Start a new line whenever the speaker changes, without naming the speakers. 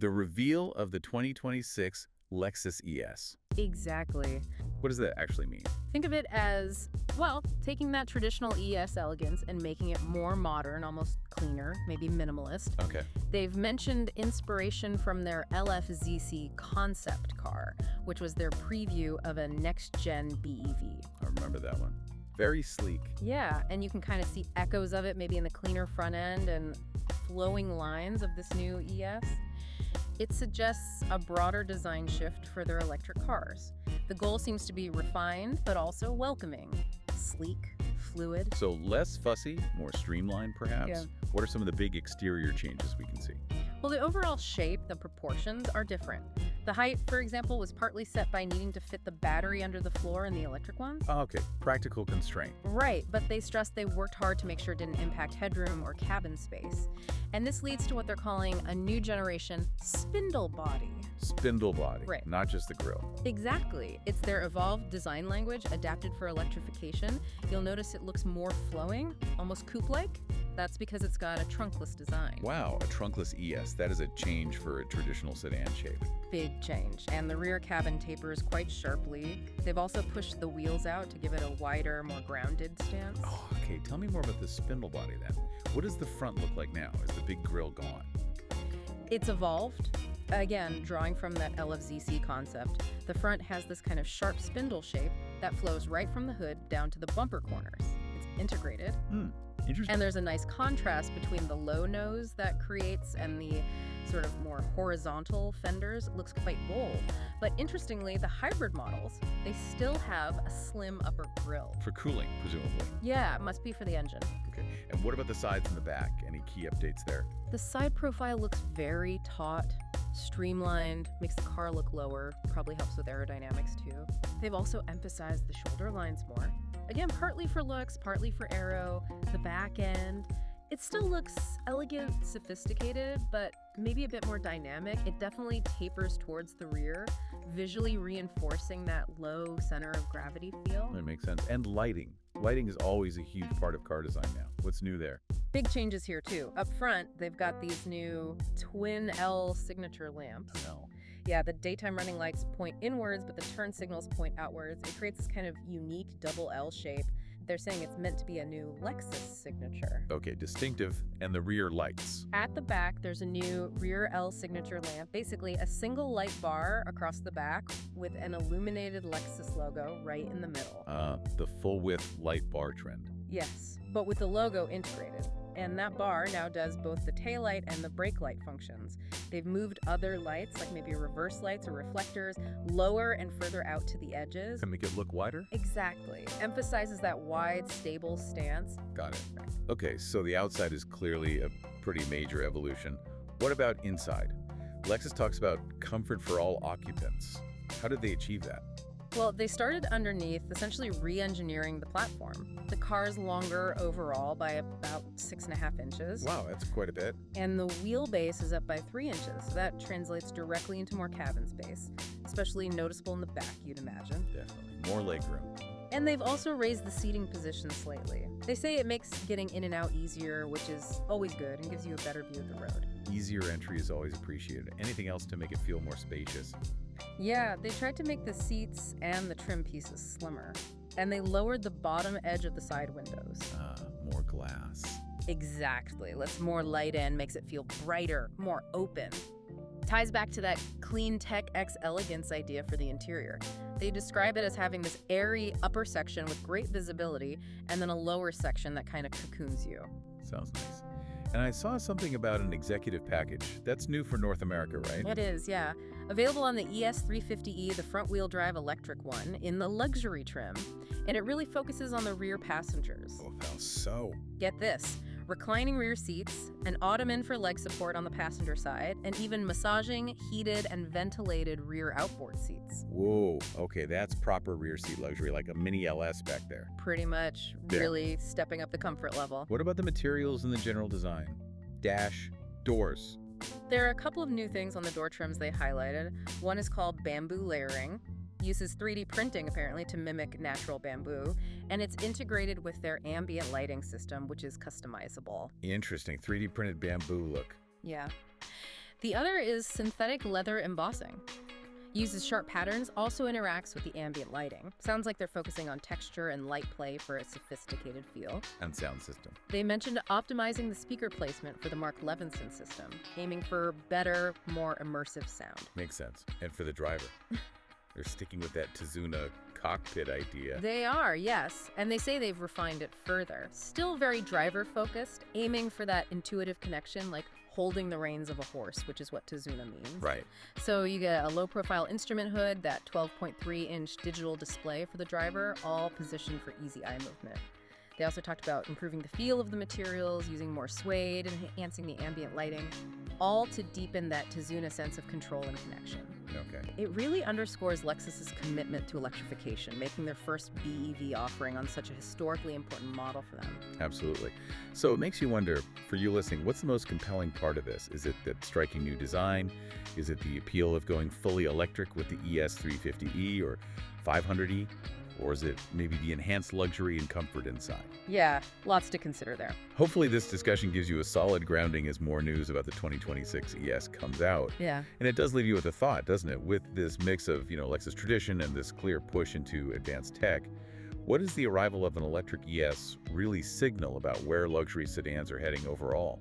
The reveal of the 2026 Lexus ES.
Exactly.
What does that actually mean?
Think of it as, well, taking that traditional ES elegance and making it more modern, almost cleaner, maybe minimalist.
Okay.
They've mentioned inspiration from their LFZC concept car, which was their preview of a next-gen BEV.
I remember that one. Very sleek.
Yeah, and you can kind of see echoes of it maybe in the cleaner front end and flowing lines of this new ES. It suggests a broader design shift for their electric cars. The goal seems to be refined, but also welcoming. Sleek, fluid.
So less fussy, more streamlined perhaps?
Yeah.
What are some of the big exterior changes we can see?
Well, the overall shape, the proportions are different. The height, for example, was partly set by needing to fit the battery under the floor in the electric ones.
Oh, okay, practical constraint.
Right, but they stressed they worked hard to make sure it didn't impact headroom or cabin space. And this leads to what they're calling a new generation spindle body.
Spindle body,
Right.
Not just the grille.
Exactly. It's their evolved design language adapted for electrification. You'll notice it looks more flowing, almost coupe-like. That's because it's got a trunkless design.
Wow, a trunkless ES. That is a change for a traditional sedan shape.
Big change. And the rear cabin tapers quite sharply. They've also pushed the wheels out to give it a wider, more grounded stance.
Oh, okay. Tell me more about the spindle body then. What does the front look like now? Is the big grille gone?
It's evolved. Again, drawing from that LFZC concept, the front has this kind of sharp spindle shape that flows right from the hood down to the bumper corners. It's integrated.
Interesting.
And there's a nice contrast between the low nose that creates and the sort of more horizontal fenders. It looks quite bold. But interestingly, the hybrid models, they still have a slim upper grille.
For cooling, presumably.
Yeah, it must be for the engine.
Okay. And what about the sides and the back? Any key updates there?
The side profile looks very taut, streamlined, makes the car look lower, probably helps with aerodynamics too. They've also emphasized the shoulder lines more. Again, partly for looks, partly for aero, the back end. It still looks elegant, sophisticated, but maybe a bit more dynamic. It definitely tapers towards the rear, visually reinforcing that low center of gravity feel.
That makes sense. And lighting. Lighting is always a huge part of car design now. What's new there?
Big changes here too. Up front, they've got these new twin L signature lamps.
No.
Yeah, the daytime running lights point inwards, but the turn signals point outwards. It creates this kind of unique double L shape. They're saying it's meant to be a new Lexus signature.
Okay, distinctive. And the rear lights.
At the back, there's a new rear L signature lamp, basically a single light bar across the back with an illuminated Lexus logo right in the middle.
The full-width light bar trend.
Yes, but with the logo integrated. And that bar now does both the taillight and the brake light functions. They've moved other lights, like maybe reverse lights or reflectors, lower and further out to the edges.
To make it look wider?
Exactly. Emphasizes that wide, stable stance.
Got it. Okay, so the outside is clearly a pretty major evolution. What about inside? Lexus talks about comfort for all occupants. How did they achieve that?
Well, they started underneath, essentially re-engineering the platform. The car's longer overall by about 6.5 inches.
Wow, that's quite a bit.
And the wheelbase is up by 3 inches. So that translates directly into more cabin space, especially noticeable in the back, you'd imagine.
Definitely. More legroom.
And they've also raised the seating position slightly. They say it makes getting in and out easier, which is always good and gives you a better view of the road.
Easier entry is always appreciated. Anything else to make it feel more spacious?
Yeah, they tried to make the seats and the trim pieces slimmer. And they lowered the bottom edge of the side windows.
More glass.
Exactly. Lets more light in, makes it feel brighter, more open. Ties back to that clean tech X elegance idea for the interior. They describe it as having this airy upper section with great visibility and then a lower section that kind of cocoons you.
Sounds nice. And I saw something about an executive package. That's new for North America, right?
It is, yeah. Available on the ES350e, the front-wheel drive electric one, in the luxury trim. And it really focuses on the rear passengers.
Oh, how so?
Get this. Reclining rear seats, an ottoman for leg support on the passenger side, and even massaging, heated, and ventilated rear outboard seats.
Whoa, okay, that's proper rear seat luxury, like a mini LS back there.
Pretty much, really stepping up the comfort level.
What about the materials and the general design? Dash, doors.
There are a couple of new things on the door trims they highlighted. One is called bamboo layering. Uses 3D printing, apparently, to mimic natural bamboo, and it's integrated with their ambient lighting system, which is customizable.
Interesting, 3D printed bamboo look.
Yeah. The other is synthetic leather embossing. Uses sharp patterns, also interacts with the ambient lighting. Sounds like they're focusing on texture and light play for a sophisticated feel.
And sound system.
They mentioned optimizing the speaker placement for the Mark Levinson system, aiming for better, more immersive sound.
Makes sense. And for the driver, they're sticking with that Tizuna cockpit idea.
They are, yes. And they say they've refined it further. Still very driver-focused, aiming for that intuitive connection, like holding the reins of a horse, which is what Tizuna means.
Right.
So you get a low-profile instrument hood, that 12.3-inch digital display for the driver, all positioned for easy eye movement. They also talked about improving the feel of the materials, using more suede, and enhancing the ambient lighting, all to deepen that Tizuna sense of control and connection.
Okay.
It really underscores Lexus's commitment to electrification, making their first BEV offering on such a historically important model for them.
Absolutely. So it makes you wonder, for you listening, what's the most compelling part of this? Is it that striking new design? Is it the appeal of going fully electric with the ES 350e or 500e? Or is it maybe the enhanced luxury and comfort inside?
Yeah, lots to consider there.
Hopefully this discussion gives you a solid grounding as more news about the 2026 ES comes out.
Yeah.
And it does leave you with a thought, doesn't it? With this mix of, Lexus tradition and this clear push into advanced tech, what does the arrival of an electric ES really signal about where luxury sedans are heading overall?